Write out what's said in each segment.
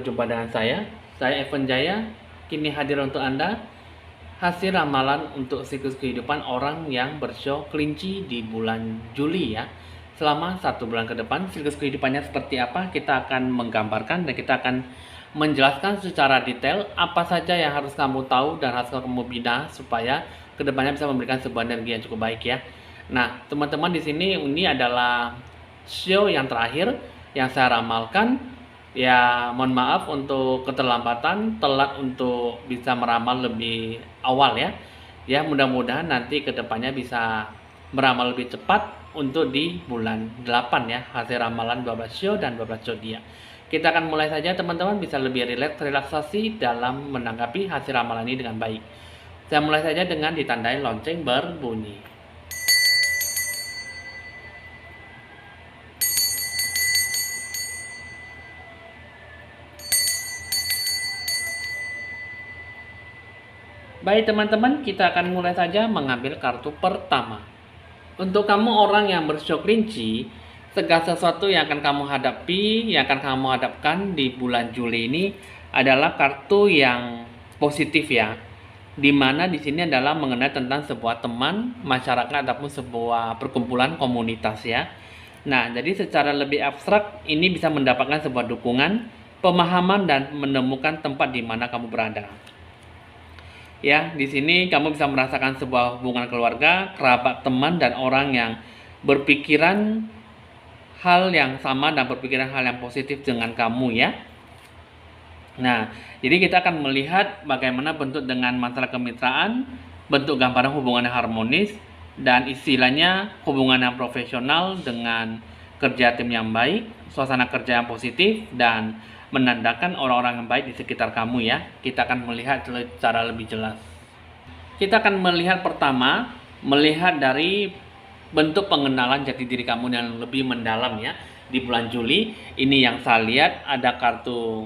berjumpa dengan saya Evan Jaya, kini hadir untuk Anda, hasil ramalan untuk siklus kehidupan orang yang bersio kelinci di bulan Juli ya. Selama 1 bulan ke depan, siklus kehidupannya seperti apa, kita akan menggambarkan dan kita akan menjelaskan secara detail apa saja yang harus kamu tahu dan harus kamu bina supaya kedepannya bisa memberikan sebuah energi yang cukup baik ya. Nah, teman-teman di sini ini adalah show yang terakhir yang saya ramalkan. Ya, mohon maaf untuk keterlambatan, telat untuk bisa meramal lebih awal ya. Ya, mudah-mudahan nanti kedepannya bisa meramal lebih cepat untuk di bulan 8 ya, hasil ramalan 12 show dan 12 zodiak. Kita akan mulai saja teman-teman, bisa lebih relaksasi dalam menanggapi hasil ramalan ini dengan baik. Saya mulai saja dengan ditandai lonceng berbunyi. Baik teman-teman, kita akan mulai saja mengambil kartu pertama. Untuk kamu orang yang bersio kelinci, segala sesuatu yang akan kamu hadapi, yang akan kamu hadapkan di bulan Juli ini adalah kartu yang positif ya. Dimana di sini adalah mengenai tentang sebuah teman, masyarakat ataupun sebuah perkumpulan komunitas ya. Nah, jadi secara lebih abstrak ini bisa mendapatkan sebuah dukungan, pemahaman dan menemukan tempat di mana kamu berada. Ya, di sini kamu bisa merasakan sebuah hubungan keluarga, kerabat, teman, dan orang yang berpikiran hal yang sama dan berpikiran hal yang positif dengan kamu ya. Nah, jadi kita akan melihat bagaimana bentuk dengan masalah kemitraan, bentuk gambaran hubungan yang harmonis, dan istilahnya hubungan yang profesional dengan kerja tim yang baik, suasana kerja yang positif, dan menandakan orang-orang yang baik di sekitar kamu ya. Kita akan melihat secara lebih jelas. Kita akan melihat pertama, melihat dari bentuk pengenalan jati diri kamu yang lebih mendalam ya. Di bulan Juli, ini yang saya lihat ada kartu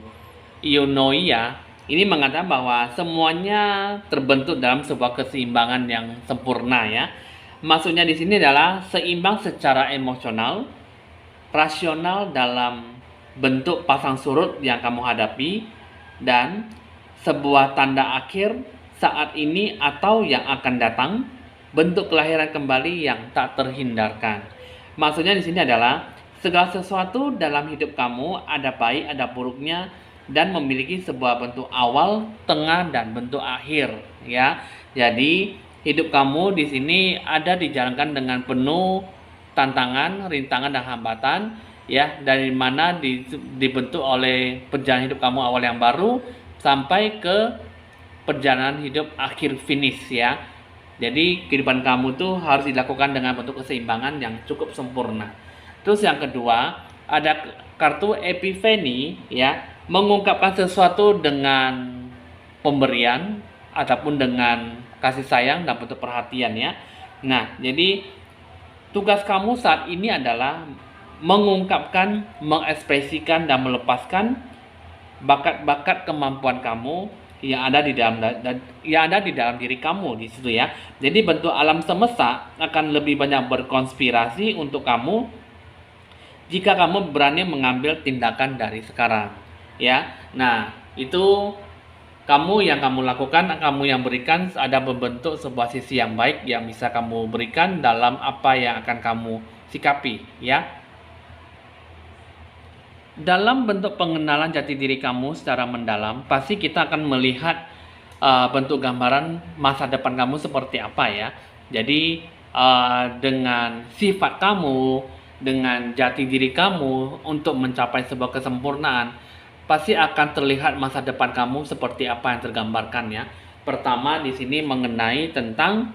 Ionoia. Ini mengatakan bahwa semuanya terbentuk dalam sebuah keseimbangan yang sempurna ya. Maksudnya di sini adalah seimbang secara emosional, rasional dalam bentuk pasang surut yang kamu hadapi, dan sebuah tanda akhir saat ini atau yang akan datang, bentuk kelahiran kembali yang tak terhindarkan. Maksudnya di sini adalah segala sesuatu dalam hidup kamu ada baik, ada buruknya, dan memiliki sebuah bentuk awal, tengah, dan bentuk akhir ya. Jadi hidup kamu di sini ada dijalankan dengan penuh tantangan, rintangan, dan hambatan ya, dari mana dibentuk oleh perjalanan hidup kamu awal yang baru sampai ke perjalanan hidup akhir finish ya. Jadi kehidupan kamu tuh harus dilakukan dengan bentuk keseimbangan yang cukup sempurna. Terus yang kedua, ada kartu Epiphany ya, mengungkapkan sesuatu dengan pemberian ataupun dengan kasih sayang dan bentuk perhatian ya. Nah, jadi tugas kamu saat ini adalah mengungkapkan, mengekspresikan, dan melepaskan bakat-bakat kemampuan kamu yang ada di dalam diri kamu di situ ya. Jadi bentuk alam semesta akan lebih banyak berkonspirasi untuk kamu jika kamu berani mengambil tindakan dari sekarang ya. Nah, itu kamu yang kamu lakukan, kamu yang berikan, ada membentuk sebuah sisi yang baik yang bisa kamu berikan dalam apa yang akan kamu sikapi ya. Dalam bentuk pengenalan jati diri kamu secara mendalam, pasti kita akan melihat bentuk gambaran masa depan kamu seperti apa ya. Jadi dengan sifat kamu, dengan jati diri kamu untuk mencapai sebuah kesempurnaan, pasti akan terlihat masa depan kamu seperti apa yang tergambarkan ya. Pertama di sini mengenai tentang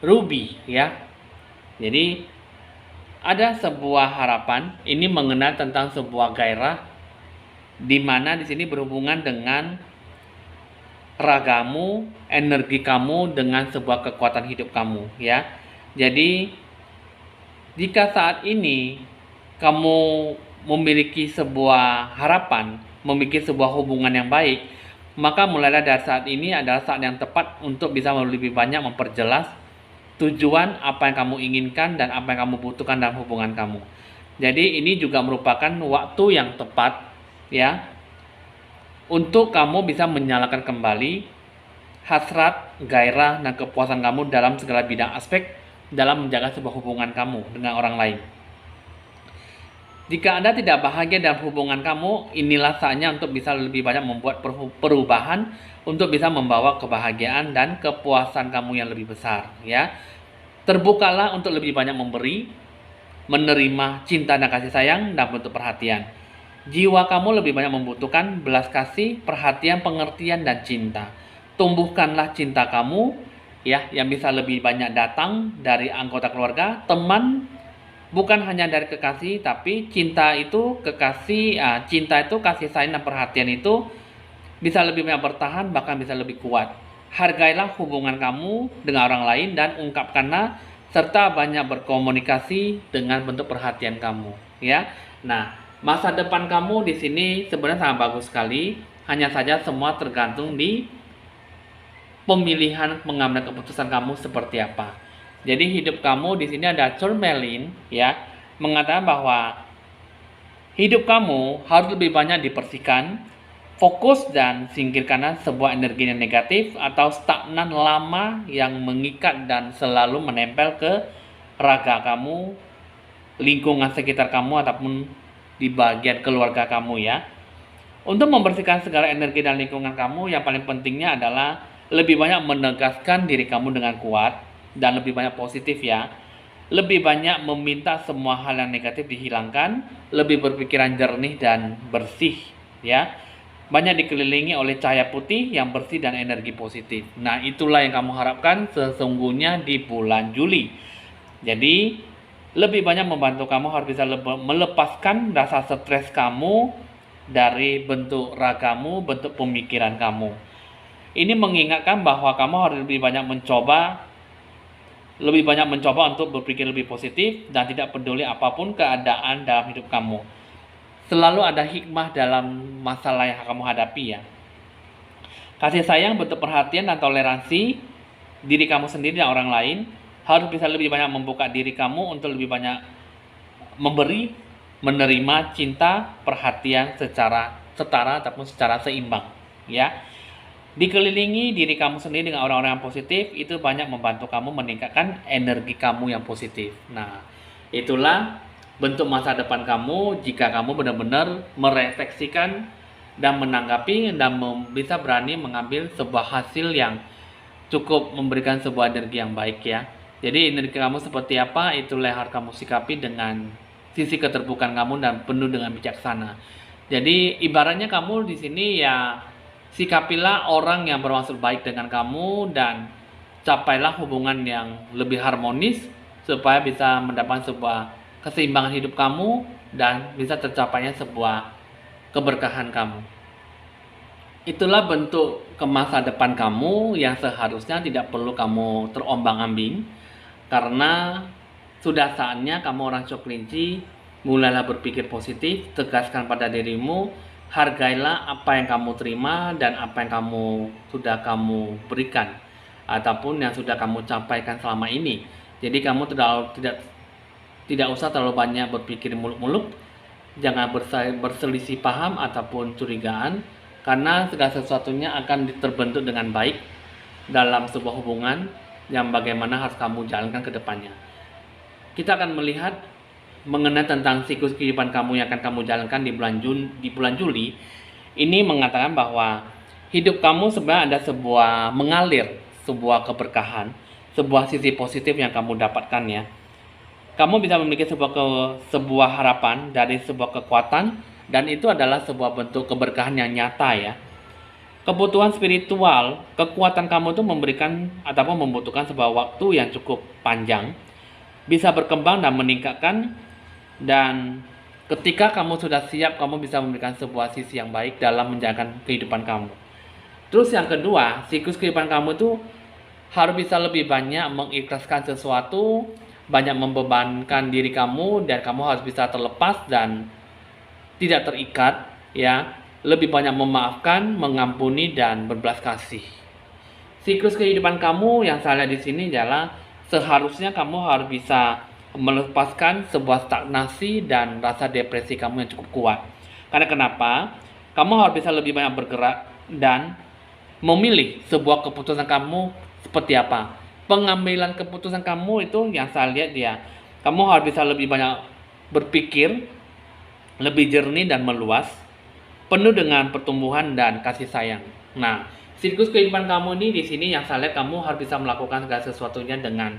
Ruby ya. Jadi ada sebuah harapan, ini mengenai tentang sebuah gairah di mana di sini berhubungan dengan ragamu, energi kamu dengan sebuah kekuatan hidup kamu ya. Jadi jika saat ini kamu memiliki sebuah harapan, memiliki sebuah hubungan yang baik, maka mulailah dari saat ini adalah saat yang tepat untuk bisa lebih banyak memperjelas tujuan apa yang kamu inginkan dan apa yang kamu butuhkan dalam hubungan kamu. Jadi ini juga merupakan waktu yang tepat ya, untuk kamu bisa menyalakan kembali hasrat, gairah, dan kepuasan kamu dalam segala bidang aspek dalam menjaga sebuah hubungan kamu dengan orang lain. Jika Anda tidak bahagia dalam hubungan kamu, inilah saatnya untuk bisa lebih banyak membuat perubahan untuk bisa membawa kebahagiaan dan kepuasan kamu yang lebih besar, ya. Terbukalah untuk lebih banyak memberi, menerima cinta dan kasih sayang dan bentuk perhatian. Jiwa kamu lebih banyak membutuhkan belas kasih, perhatian, pengertian, dan cinta. Tumbuhkanlah cinta kamu, ya, yang bisa lebih banyak datang dari anggota keluarga, teman, bukan hanya dari kekasih, tapi cinta itu kasih sayang dan perhatian itu bisa lebih banyak bertahan, bahkan bisa lebih kuat. Hargailah hubungan kamu dengan orang lain dan ungkapkanlah serta banyak berkomunikasi dengan bentuk perhatian kamu, ya. Nah, masa depan kamu di sini sebenarnya sangat bagus sekali. Hanya saja semua tergantung di pemilihan mengambil keputusan kamu seperti apa. Jadi hidup kamu di sini ada Tourmaline, ya, mengatakan bahwa hidup kamu harus lebih banyak dibersihkan, fokus dan singkirkanlah sebuah energi yang negatif atau stagnan lama yang mengikat dan selalu menempel ke raga kamu, lingkungan sekitar kamu ataupun di bagian keluarga kamu, ya. Untuk membersihkan segala energi dan lingkungan kamu, yang paling pentingnya adalah lebih banyak menegaskan diri kamu dengan kuat dan lebih banyak positif, ya. Lebih banyak meminta semua hal yang negatif dihilangkan, lebih berpikiran jernih dan bersih, ya. Banyak dikelilingi oleh cahaya putih yang bersih dan energi positif. Nah, itulah yang kamu harapkan sesungguhnya di bulan Juli. Jadi, lebih banyak membantu kamu harus bisa melepaskan rasa stres kamu dari bentuk ragamu, bentuk pemikiran kamu. Ini mengingatkan bahwa kamu harus lebih banyak mencoba untuk berpikir lebih positif dan tidak peduli apapun keadaan dalam hidup kamu. Selalu ada hikmah dalam masalah yang kamu hadapi, ya. Kasih sayang, bentuk perhatian dan toleransi diri kamu sendiri dan orang lain harus bisa lebih banyak membuka diri kamu untuk lebih banyak memberi, menerima cinta, perhatian secara setara ataupun secara seimbang, ya. Dikelilingi diri kamu sendiri dengan orang-orang yang positif itu banyak membantu kamu meningkatkan energi kamu yang positif. Nah, itulah bentuk masa depan kamu jika kamu benar-benar merefleksikan dan menanggapi dan bisa berani mengambil sebuah hasil yang cukup memberikan sebuah energi yang baik, ya. Jadi energi kamu seperti apa, itulah yang harus kamu sikapi dengan sisi keterbukaan kamu dan penuh dengan bijaksana. Jadi ibaratnya kamu di sini, ya, sikapilah orang yang bermaksud baik dengan kamu dan capailah hubungan yang lebih harmonis supaya bisa mendapatkan sebuah keseimbangan hidup kamu dan bisa tercapainya sebuah keberkahan kamu. Itulah bentuk ke masa depan kamu yang seharusnya tidak perlu kamu terombang-ambing, karena sudah saatnya kamu orang Coklinci mulailah berpikir positif, tegaskan pada dirimu, hargailah apa yang kamu terima dan apa yang sudah kamu berikan ataupun yang sudah kamu sampaikan selama ini. Jadi kamu tidak usah terlalu banyak berpikir muluk-muluk, jangan berselisih paham ataupun curigaan, karena segala sesuatunya akan terbentuk dengan baik dalam sebuah hubungan yang bagaimana harus kamu jalankan ke depannya. Kita akan melihat mengenai tentang siklus kehidupan kamu yang akan kamu jalankan di bulan Juli. Ini mengatakan bahwa hidup kamu sebenarnya ada mengalir sebuah keberkahan, sebuah sisi positif yang kamu dapatkan, ya. Kamu bisa memiliki sebuah harapan dari sebuah kekuatan, dan itu adalah sebuah bentuk keberkahan yang nyata, ya. Kebutuhan spiritual, kekuatan kamu itu memberikan ataupun membutuhkan sebuah waktu yang cukup panjang, bisa berkembang dan meningkatkan, dan ketika kamu sudah siap, kamu bisa memberikan sebuah sisi yang baik dalam menjalankan kehidupan kamu. Terus yang kedua, siklus kehidupan kamu itu harus bisa lebih banyak mengikhlaskan sesuatu, banyak membebankan diri kamu, dan kamu harus bisa terlepas dan tidak terikat, ya. Lebih banyak memaafkan, mengampuni, dan berbelas kasih. Siklus kehidupan kamu yang saya lihat di sini adalah seharusnya kamu harus bisa melepaskan sebuah stagnasi dan rasa depresi kamu yang cukup kuat. Karena kenapa? Kamu harus bisa lebih banyak bergerak dan memilih sebuah keputusan kamu seperti apa. Pengambilan keputusan kamu itu yang saya lihat ya, kamu harus bisa lebih banyak berpikir, lebih jernih dan meluas, penuh dengan pertumbuhan dan kasih sayang. Nah, siklus kehidupan kamu ini di sini yang saya lihat kamu harus bisa melakukan segala sesuatunya dengan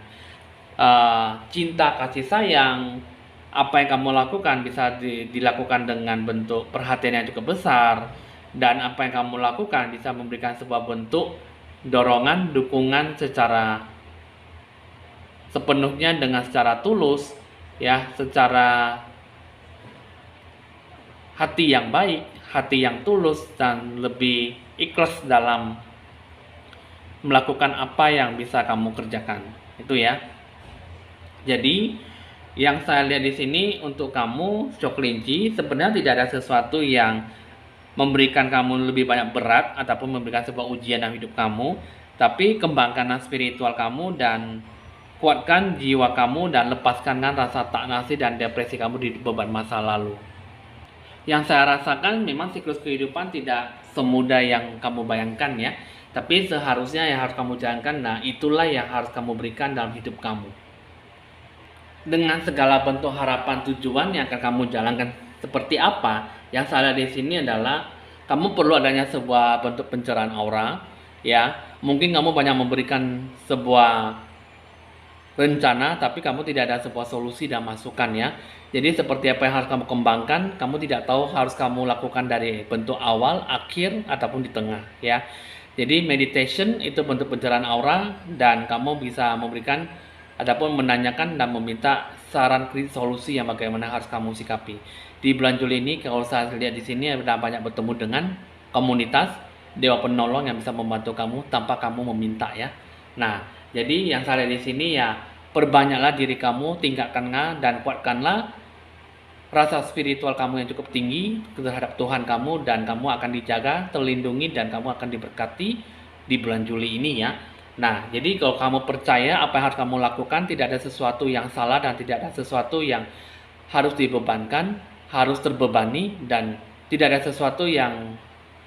cinta, kasih sayang. Apa yang kamu lakukan bisa dilakukan dengan bentuk perhatian yang cukup besar, dan apa yang kamu lakukan bisa memberikan sebuah bentuk dorongan, dukungan secara sepenuhnya dengan secara tulus, ya, secara hati yang baik, hati yang tulus, dan lebih ikhlas dalam melakukan apa yang bisa kamu kerjakan. Itu ya. Jadi yang saya lihat di sini untuk kamu show kelinci, sebenarnya tidak ada sesuatu yang memberikan kamu lebih banyak berat ataupun memberikan sebuah ujian dalam hidup kamu, tapi kembangkanlah spiritual kamu dan kuatkan jiwa kamu dan lepaskanlah rasa tak nasi dan depresi kamu di beban masa lalu. Yang saya rasakan memang siklus kehidupan tidak semudah yang kamu bayangkan ya, tapi seharusnya yang harus kamu jalankan, nah itulah yang harus kamu berikan dalam hidup kamu. Dengan segala bentuk harapan tujuan yang akan kamu jalankan seperti apa, yang saya lihat di sini adalah kamu perlu adanya sebuah bentuk pencerahan aura, ya. Mungkin kamu banyak memberikan sebuah rencana, tapi kamu tidak ada sebuah solusi dan masukan ya. Jadi seperti apa yang harus kamu kembangkan, kamu tidak tahu harus kamu lakukan dari bentuk awal, akhir, ataupun di tengah ya. Jadi meditation itu bentuk pencerahan aura, dan kamu bisa memberikan ataupun menanyakan dan meminta saran kritis solusi yang bagaimana harus kamu sikapi. Di bulan Juli ini kalau saya lihat di sini ada banyak bertemu dengan komunitas dewa penolong yang bisa membantu kamu tanpa kamu meminta ya. Nah, jadi yang saya lihat di sini ya, perbanyaklah diri kamu, tingkatkanlah dan kuatkanlah rasa spiritual kamu yang cukup tinggi terhadap Tuhan kamu, dan kamu akan dijaga, terlindungi, dan kamu akan diberkati di bulan Juli ini ya. Nah, jadi kalau kamu percaya apa yang harus kamu lakukan, tidak ada sesuatu yang salah dan tidak ada sesuatu yang harus dibebankan, harus terbebani, dan tidak ada sesuatu yang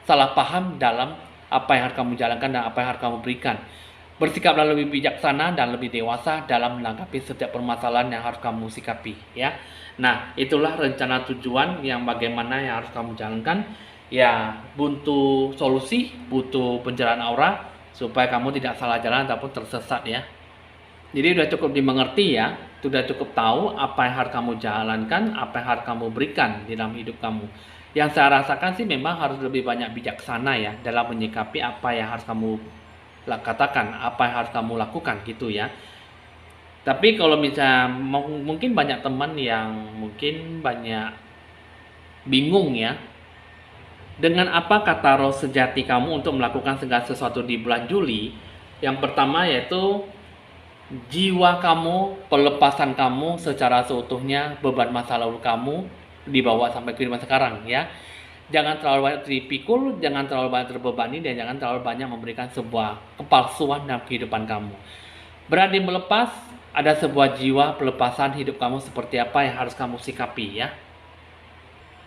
salah paham dalam apa yang harus kamu jalankan dan apa yang harus kamu berikan. Bersikaplah lebih bijaksana dan lebih dewasa dalam menanggapi setiap permasalahan yang harus kamu sikapi ya. Nah, itulah rencana tujuan yang bagaimana yang harus kamu jalankan ya, butuh solusi, butuh pencerahan aura supaya kamu tidak salah jalan ataupun tersesat ya. Jadi sudah cukup dimengerti ya, sudah cukup tahu apa yang harus kamu jalankan, apa yang harus kamu berikan di dalam hidup kamu. Yang saya rasakan sih memang harus lebih banyak bijaksana ya dalam menyikapi apa yang harus kamu katakan, apa yang harus kamu lakukan gitu ya. Tapi kalau misalnya mungkin banyak teman yang mungkin banyak bingung ya, dengan apa kata roh sejati kamu untuk melakukan segala sesuatu di bulan Juli. Yang pertama yaitu jiwa kamu, pelepasan kamu secara seutuhnya, beban masa lalu kamu dibawa sampai kehidupan sekarang ya. Jangan terlalu banyak dipikul, jangan terlalu banyak terbebani, dan jangan terlalu banyak memberikan sebuah kepalsuan dalam kehidupan kamu. Berani melepas, ada sebuah jiwa pelepasan hidup kamu seperti apa yang harus kamu sikapi ya.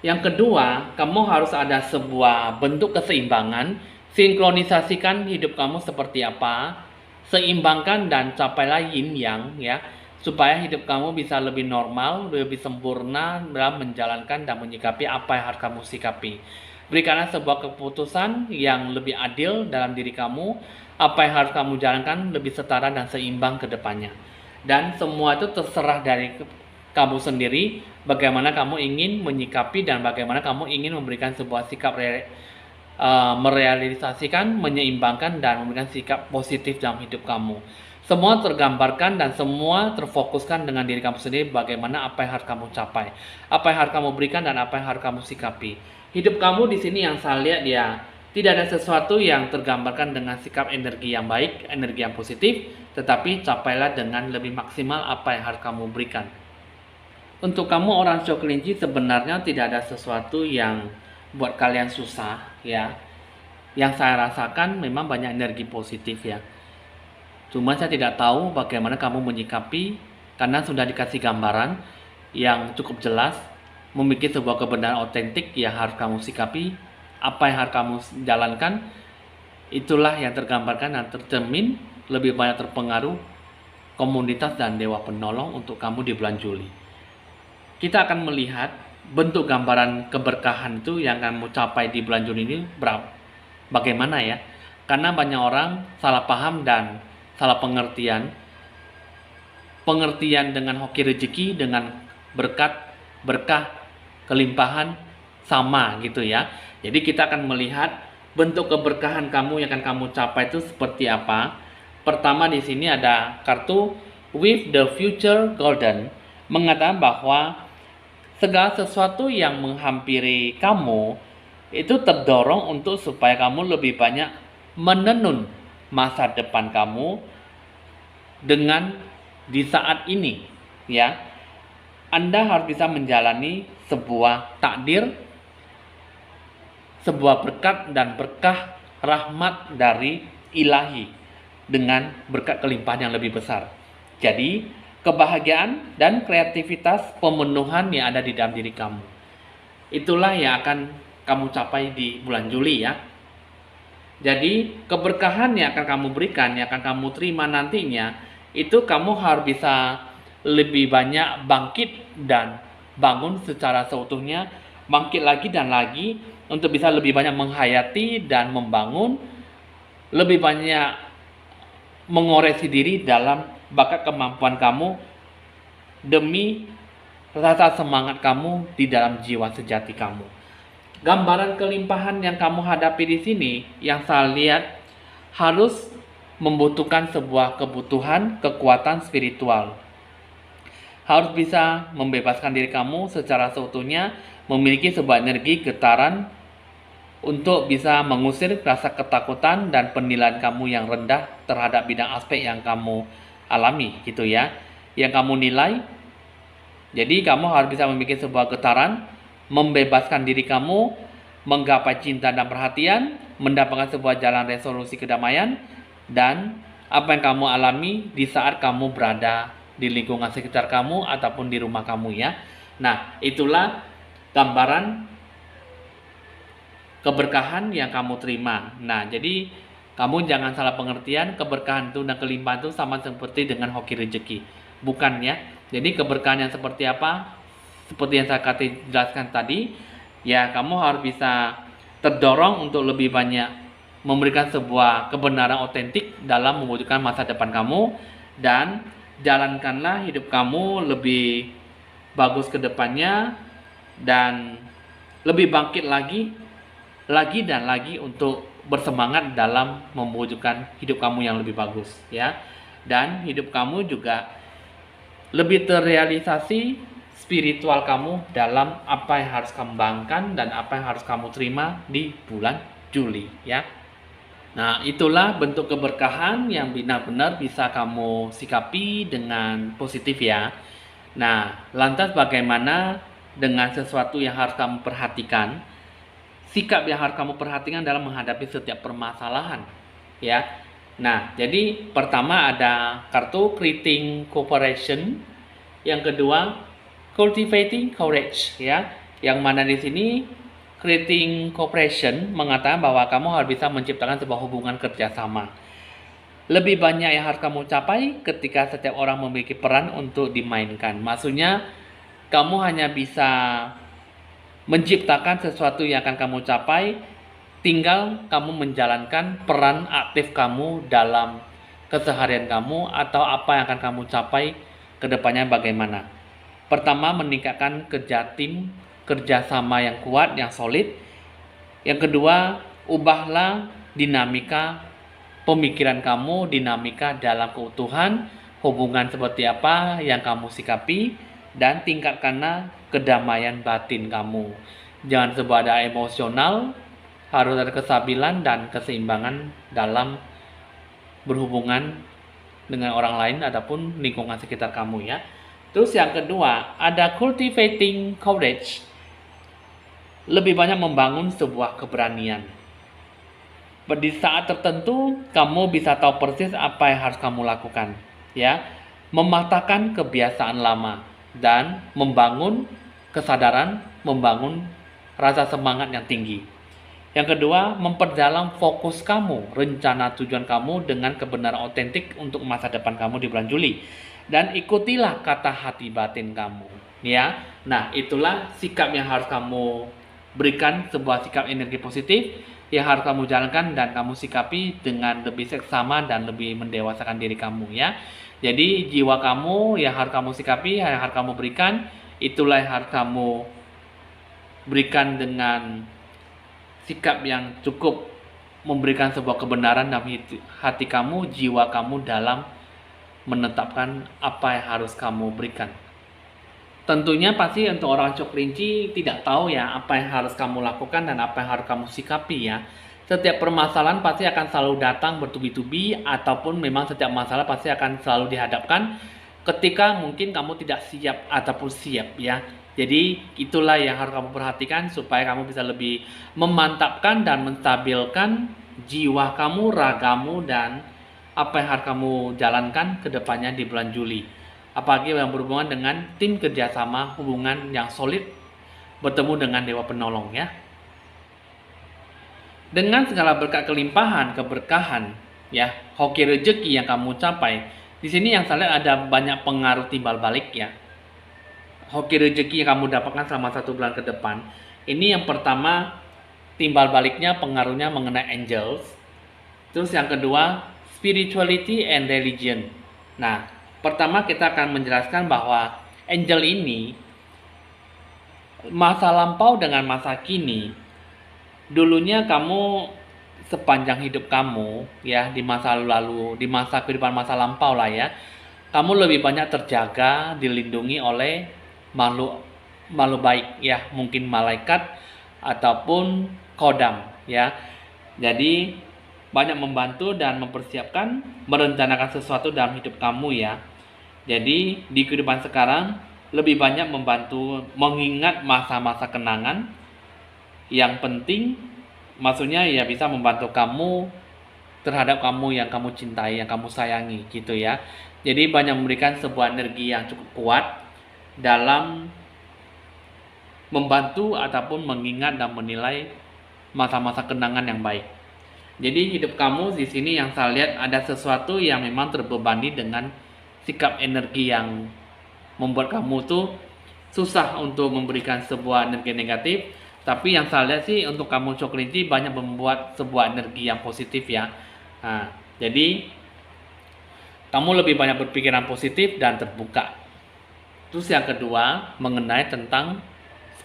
Yang kedua, kamu harus ada sebuah bentuk keseimbangan, sinkronisasikan hidup kamu seperti apa, seimbangkan dan capailah yin yang ya, supaya hidup kamu bisa lebih normal, lebih sempurna dalam menjalankan dan menyikapi apa yang harus kamu sikapi. Berikanlah sebuah keputusan yang lebih adil dalam diri kamu, apa yang harus kamu jalankan lebih setara dan seimbang ke depannya. Dan semua itu terserah dari kamu sendiri, bagaimana kamu ingin menyikapi dan bagaimana kamu ingin memberikan sebuah sikap merealisasikan, menyeimbangkan, dan memberikan sikap positif dalam hidup kamu. Semua tergambarkan dan semua terfokuskan dengan diri kamu sendiri, bagaimana apa yang harus kamu capai, apa yang harus kamu berikan, dan apa yang harus kamu sikapi. Hidup kamu di sini yang saya lihat ya, tidak ada sesuatu yang tergambarkan dengan sikap energi yang baik, energi yang positif, tetapi capailah dengan lebih maksimal apa yang harus kamu berikan. Untuk kamu orang show kelinci, sebenarnya tidak ada sesuatu yang buat kalian susah ya. Yang saya rasakan memang banyak energi positif ya. Cuma saya tidak tahu bagaimana kamu menyikapi, karena sudah dikasih gambaran yang cukup jelas memiliki sebuah kebenaran otentik yang harus kamu sikapi, apa yang harus kamu jalankan, itulah yang tergambarkan dan tercermin lebih banyak terpengaruh komunitas dan dewa penolong untuk kamu di bulan Juli. Kita akan melihat bentuk gambaran keberkahan itu yang kamu capai di bulan Juli ini bagaimana ya. Karena banyak orang salah paham dan salah pengertian dengan hoki rezeki, dengan berkah, kelimpahan sama gitu ya. Jadi kita akan melihat bentuk keberkahan kamu yang akan kamu capai itu seperti apa. Pertama di sini ada kartu With the Future Golden, mengatakan bahwa segala sesuatu yang menghampiri kamu itu terdorong untuk supaya kamu lebih banyak menenun masa depan kamu dengan di saat ini ya. Anda harus bisa menjalani sebuah takdir, sebuah berkat dan berkah rahmat dari ilahi dengan berkat kelimpahan yang lebih besar. Jadi kebahagiaan dan kreativitas pemenuhan yang ada di dalam diri kamu, itulah yang akan kamu capai di bulan Juli ya. Jadi keberkahan yang akan kamu berikan, yang akan kamu terima nantinya, itu kamu harus bisa lebih banyak bangkit dan bangun secara seutuhnya, bangkit lagi dan lagi untuk bisa lebih banyak menghayati dan membangun, lebih banyak mengoreksi diri dalam bakat kemampuan kamu demi rasa semangat kamu di dalam jiwa sejati kamu. Gambaran kelimpahan yang kamu hadapi di sini yang saya lihat harus membutuhkan sebuah kebutuhan kekuatan spiritual. Harus bisa membebaskan diri kamu secara seutuhnya, memiliki sebuah energi getaran untuk bisa mengusir rasa ketakutan dan penilaian kamu yang rendah terhadap bidang aspek yang kamu alami gitu ya, yang kamu nilai. Jadi kamu harus bisa memiliki sebuah getaran, membebaskan diri kamu, menggapai cinta dan perhatian, mendapatkan sebuah jalan resolusi kedamaian, dan apa yang kamu alami di saat kamu berada di lingkungan sekitar kamu ataupun di rumah kamu ya. Nah, itulah gambaran keberkahan yang kamu terima. Nah, jadi kamu jangan salah pengertian, keberkahan itu dan kelimpahan itu sama seperti dengan hoki rezeki. Bukan ya. Jadi keberkahan yang seperti apa? Seperti yang saya jelaskan tadi, ya kamu harus bisa terdorong untuk lebih banyak memberikan sebuah kebenaran otentik dalam mewujudkan masa depan kamu, dan jalankanlah hidup kamu lebih bagus ke depannya dan lebih bangkit lagi dan lagi untuk bersemangat dalam mewujudkan hidup kamu yang lebih bagus ya. Dan hidup kamu juga lebih terrealisasi spiritual kamu dalam apa yang harus kamu kembangkan dan apa yang harus kamu terima di bulan Juli ya. Nah, itulah bentuk keberkahan yang benar-benar bisa kamu sikapi dengan positif ya. Nah, lantas bagaimana dengan sesuatu yang harus kamu perhatikan? Sikap yang harus kamu perhatikan dalam menghadapi setiap permasalahan ya. Nah, jadi pertama ada kartu Creating Cooperation, yang kedua Cultivating Courage ya. Yang mana di sini Creating Cooperation mengatakan bahwa kamu harus bisa menciptakan sebuah hubungan kerjasama. Lebih banyak yang harus kamu capai ketika setiap orang memiliki peran untuk dimainkan. Maksudnya kamu hanya bisa menciptakan sesuatu yang akan kamu capai, tinggal kamu menjalankan peran aktif kamu dalam keseharian kamu atau apa yang akan kamu capai ke depannya bagaimana. Pertama, meningkatkan kerja tim, kerjasama yang kuat, yang solid. Yang kedua, ubahlah dinamika pemikiran kamu, dinamika dalam keutuhan, hubungan seperti apa yang kamu sikapi, dan tingkatkanlah kedamaian batin kamu. Jangan sebuah ada emosional, harus ada kestabilan dan keseimbangan dalam berhubungan dengan orang lain ataupun lingkungan sekitar kamu ya. Terus yang kedua, ada cultivating courage. Lebih banyak membangun sebuah keberanian. Di saat tertentu, kamu bisa tahu persis apa yang harus kamu lakukan. Ya, mematahkan kebiasaan lama dan membangun kesadaran, membangun rasa semangat yang tinggi. Yang kedua, memperdalam fokus kamu, rencana tujuan kamu dengan kebenaran otentik untuk masa depan kamu di bulan Juli. Dan ikutilah kata hati batin kamu, ya. Nah, itulah sikap yang harus kamu berikan, sebuah sikap energi positif yang harus kamu jalankan dan kamu sikapi dengan lebih seksama dan lebih mendewasakan diri kamu, ya. Jadi jiwa kamu yang harus kamu sikapi, yang harus kamu berikan, itulah yang harus kamu berikan dengan sikap yang cukup memberikan sebuah kebenaran dalam hati kamu, jiwa kamu dalam menetapkan apa yang harus kamu berikan. Tentunya pasti untuk orang coklinci tidak tahu ya apa yang harus kamu lakukan dan apa yang harus kamu sikapi ya. Setiap permasalahan pasti akan selalu datang bertubi-tubi, ataupun memang setiap masalah pasti akan selalu dihadapkan ketika mungkin kamu tidak siap ataupun siap ya. Jadi itulah yang harus kamu perhatikan supaya kamu bisa lebih memantapkan dan menstabilkan jiwa kamu, ragamu, dan apa yang harus kamu jalankan ke depannya di bulan Juli. Apalagi yang berhubungan dengan tim kerjasama, hubungan yang solid, bertemu dengan Dewa Penolong ya. Dengan segala berkat kelimpahan, keberkahan, ya, hoki rezeki yang kamu capai, di sini yang saya lihat ada banyak pengaruh timbal balik ya. Hoki rezeki yang kamu dapatkan selama 1 bulan ke depan. Ini yang pertama, timbal baliknya pengaruhnya mengenai angels. Terus yang kedua, spirituality and religion. Nah, pertama kita akan menjelaskan bahwa angel ini masa lampau dengan masa kini. Dulunya kamu sepanjang hidup kamu ya, di masa lalu, di masa kehidupan masa lampau lah ya, kamu lebih banyak terjaga, dilindungi oleh makhluk baik ya, mungkin malaikat ataupun kodam ya. Jadi banyak membantu dan mempersiapkan, merencanakan sesuatu dalam hidup kamu ya. Jadi di kehidupan sekarang lebih banyak membantu mengingat masa-masa kenangan yang penting, maksudnya ya bisa membantu kamu terhadap kamu yang kamu cintai, yang kamu sayangi gitu ya. Jadi banyak memberikan sebuah energi yang cukup kuat dalam membantu ataupun mengingat dan menilai masa-masa kenangan yang baik. Jadi hidup kamu di sini yang saya lihat ada sesuatu yang memang terbebani dengan sikap energi yang membuat kamu tuh susah untuk memberikan sebuah energi negatif. Tapi yang saya lihat sih untuk kamu coklinci banyak membuat sebuah energi yang positif ya. Nah, jadi kamu lebih banyak berpikiran positif dan terbuka. Terus yang kedua mengenai tentang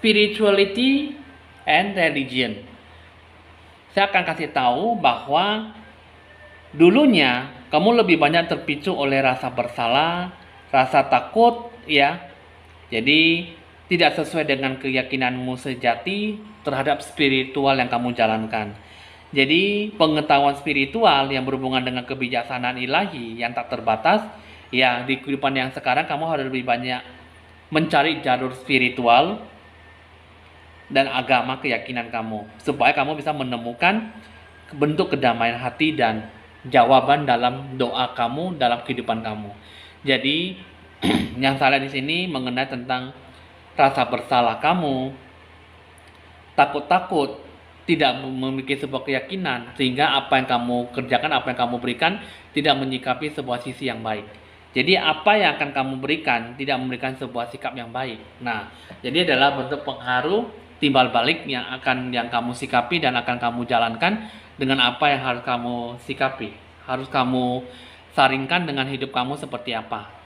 spirituality and religion. Saya akan kasih tahu bahwa dulunya kamu lebih banyak terpicu oleh rasa bersalah, rasa takut ya. Jadi tidak sesuai dengan keyakinanmu sejati terhadap spiritual yang kamu jalankan. Jadi pengetahuan spiritual yang berhubungan dengan kebijaksanaan ilahi yang tak terbatas, ya di kehidupan yang sekarang kamu harus lebih banyak mencari jalur spiritual dan agama keyakinan kamu, supaya kamu bisa menemukan bentuk kedamaian hati dan jawaban dalam doa kamu dalam kehidupan kamu. Jadi yang saya lihat di sini mengenai tentang rasa bersalah kamu, takut-takut, tidak memiliki sebuah keyakinan, sehingga apa yang kamu kerjakan, apa yang kamu berikan tidak menyikapi sebuah sisi yang baik. Jadi apa yang akan kamu berikan tidak memberikan sebuah sikap yang baik. Nah, jadi adalah bentuk pengaruh timbal balik yang kamu sikapi dan akan kamu jalankan dengan apa yang harus kamu sikapi. Harus kamu saringkan dengan hidup kamu seperti apa.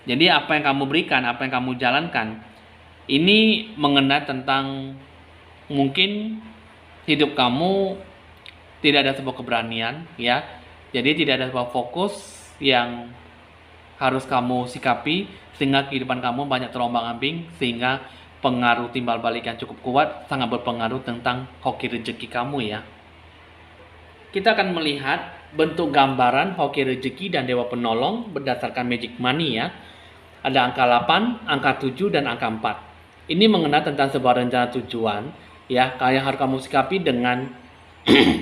Jadi apa yang kamu berikan, apa yang kamu jalankan, ini mengenai tentang mungkin hidup kamu tidak ada sebuah keberanian ya. Jadi tidak ada sebuah fokus yang harus kamu sikapi, sehingga kehidupan kamu banyak terombang-ambing, sehingga pengaruh timbal balik yang cukup kuat sangat berpengaruh tentang hoki rezeki kamu ya. Kita akan melihat bentuk gambaran hoki rezeki dan Dewa Penolong berdasarkan Magic Money ya. Ada angka 8, angka 7, dan angka 4. Ini mengenai tentang sebuah rencana tujuan ya, yang harus kamu sikapi dengan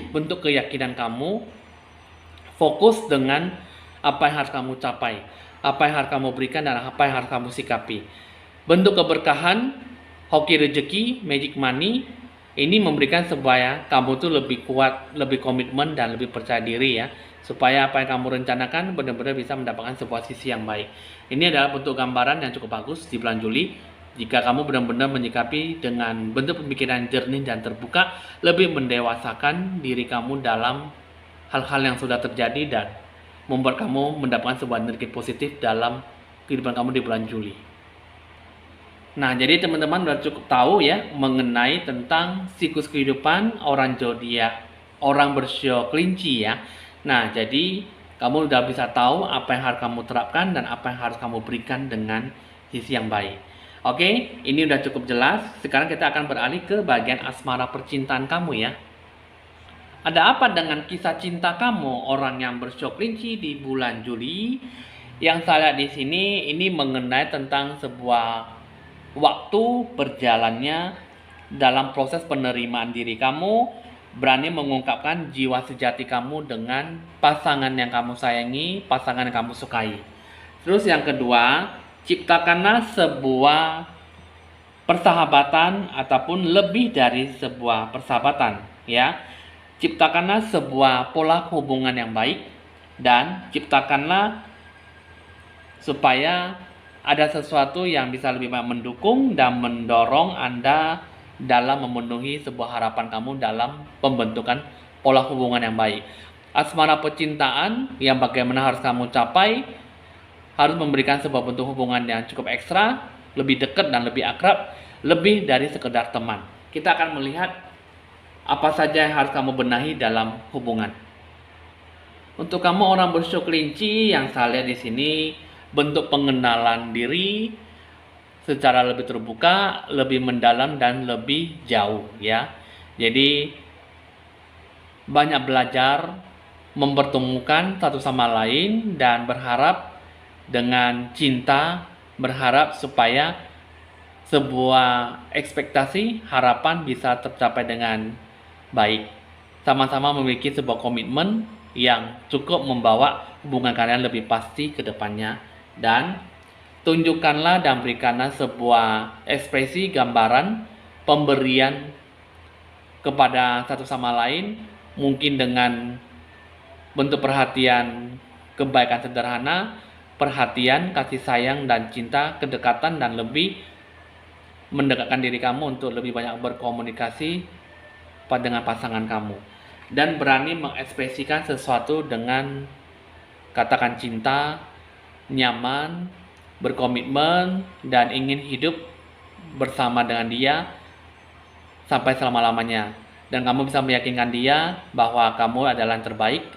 bentuk keyakinan kamu, fokus dengan apa yang harus kamu capai, apa yang harus kamu berikan, dan apa yang harus kamu sikapi. Bentuk keberkahan, hoki rezeki, magic money, ini memberikan supaya kamu tuh lebih kuat, lebih komitmen, dan lebih percaya diri ya. Supaya apa yang kamu rencanakan benar-benar bisa mendapatkan sebuah sisi yang baik. Ini adalah bentuk gambaran yang cukup bagus di bulan Juli. Jika kamu benar-benar menyikapi dengan bentuk pemikiran jernih dan terbuka, lebih mendewasakan diri kamu dalam hal-hal yang sudah terjadi dan membuat kamu mendapatkan sebuah energi positif dalam kehidupan kamu di bulan Juli. Nah, jadi teman-teman sudah cukup tahu ya mengenai tentang siklus kehidupan orang zodiak, orang bersio kelinci ya. Nah, jadi kamu sudah bisa tahu apa yang harus kamu terapkan dan apa yang harus kamu berikan dengan sisi yang baik. Oke, ini udah cukup jelas. Sekarang kita akan beralih ke bagian asmara percintaan kamu ya. Ada apa dengan kisah cinta kamu orang yang bersio kelinci di bulan Juli? Yang saya lihat di sini ini mengenai tentang sebuah waktu berjalannya dalam proses penerimaan diri kamu, berani mengungkapkan jiwa sejati kamu dengan pasangan yang kamu sayangi, pasangan yang kamu sukai. Terus yang kedua, ciptakanlah sebuah persahabatan ataupun lebih dari sebuah persahabatan ya. Ciptakanlah sebuah pola hubungan yang baik dan ciptakanlah supaya ada sesuatu yang bisa lebih banyak mendukung dan mendorong Anda dalam memenuhi sebuah harapan kamu dalam pembentukan pola hubungan yang baik. Asmara percintaan yang bagaimana harus kamu capai, harus memberikan sebuah bentuk hubungan yang cukup ekstra, lebih dekat dan lebih akrab, lebih dari sekedar teman. Kita akan melihat apa saja yang harus kamu benahi dalam hubungan. Untuk kamu orang bersio kelinci yang saya lihat di sini, bentuk pengenalan diri secara lebih terbuka, lebih mendalam dan lebih jauh ya. Jadi banyak belajar, mempertemukan satu sama lain dan berharap dengan cinta, berharap supaya sebuah ekspektasi, harapan bisa tercapai dengan baik. Sama-sama memiliki sebuah komitmen yang cukup membawa hubungan kalian lebih pasti ke depannya. Dan tunjukkanlah dan berikanlah sebuah ekspresi gambaran pemberian kepada satu sama lain, mungkin dengan bentuk perhatian, kebaikan sederhana, perhatian, kasih sayang dan cinta, kedekatan, dan lebih mendekatkan diri kamu untuk lebih banyak berkomunikasi dengan pasangan kamu dan berani mengekspresikan sesuatu dengan katakan cinta, nyaman, berkomitmen, dan ingin hidup bersama dengan dia sampai selama-lamanya. Dan kamu bisa meyakinkan dia bahwa kamu adalah yang terbaik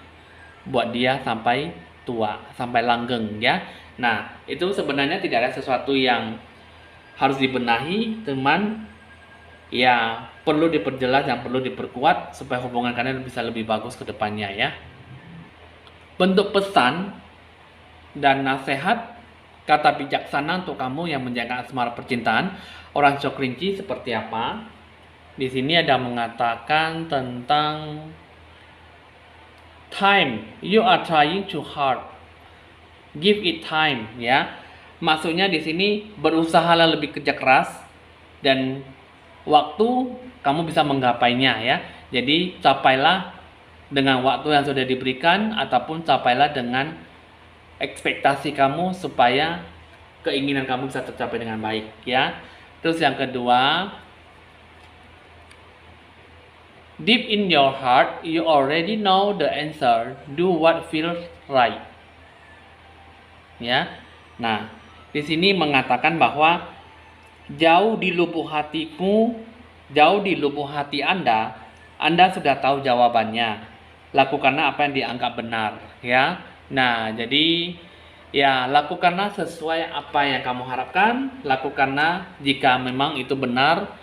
buat dia sampai tua, sampai langgeng ya. Nah, itu sebenarnya tidak ada sesuatu yang harus dibenahi, teman. Ya, perlu diperjelas dan perlu diperkuat supaya hubungan kalian bisa lebih bagus ke depannya ya. Bentuk pesan dan nasihat kata bijaksana untuk kamu yang menjaga asmara percintaan orang bersio kelinci seperti apa? Di sini ada mengatakan tentang time, you are trying too hard, give it time ya. Maksudnya di sini berusahalah lebih kerja keras dan waktu kamu bisa menggapainya ya. Jadi capailah dengan waktu yang sudah diberikan ataupun capailah dengan ekspektasi kamu supaya keinginan kamu bisa tercapai dengan baik ya. Terus yang kedua, deep in your heart you already know the answer, do what feels right. Ya. Nah, di sini mengatakan bahwa jauh di lubuk hatimu, jauh di lubuk hati Anda sudah tahu jawabannya. Lakukanlah apa yang dianggap benar ya. Nah, jadi ya lakukanlah sesuai apa yang kamu harapkan, lakukanlah jika memang itu benar,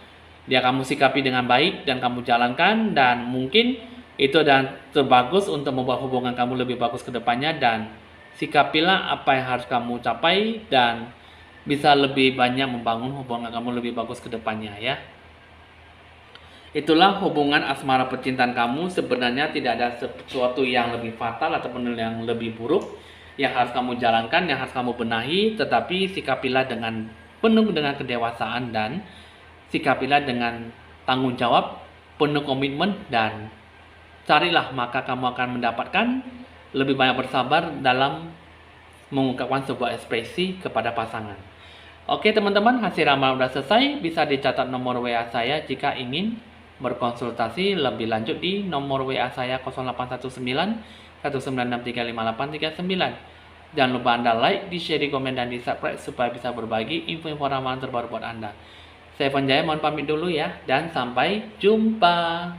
dia kamu sikapi dengan baik dan kamu jalankan, dan mungkin itu dan terbagus untuk membuat hubungan kamu lebih bagus ke depannya, dan sikapilah apa yang harus kamu capai dan bisa lebih banyak membangun hubungan kamu lebih bagus ke depannya ya. Itulah hubungan asmara percintaan kamu. Sebenarnya tidak ada sesuatu yang lebih fatal ataupun yang lebih buruk. yang harus kamu jalankan, yang harus kamu benahi, tetapi sikapilah dengan penuh dengan kedewasaan dan sikapilah dengan tanggung jawab, penuh komitmen, dan carilah maka kamu akan mendapatkan lebih banyak bersabar dalam mengungkapkan sebuah ekspresi kepada pasangan. Oke teman-teman, hasil ramalan sudah selesai. Bisa dicatat nomor WA saya jika ingin berkonsultasi lebih lanjut di nomor WA saya 0819 196358839. Jangan lupa Anda like, di-share, di komen, dan di-subscribe supaya bisa berbagi info-info ramalan terbaru buat Anda. Saya Evan Jaya, mohon pamit dulu ya, dan sampai jumpa.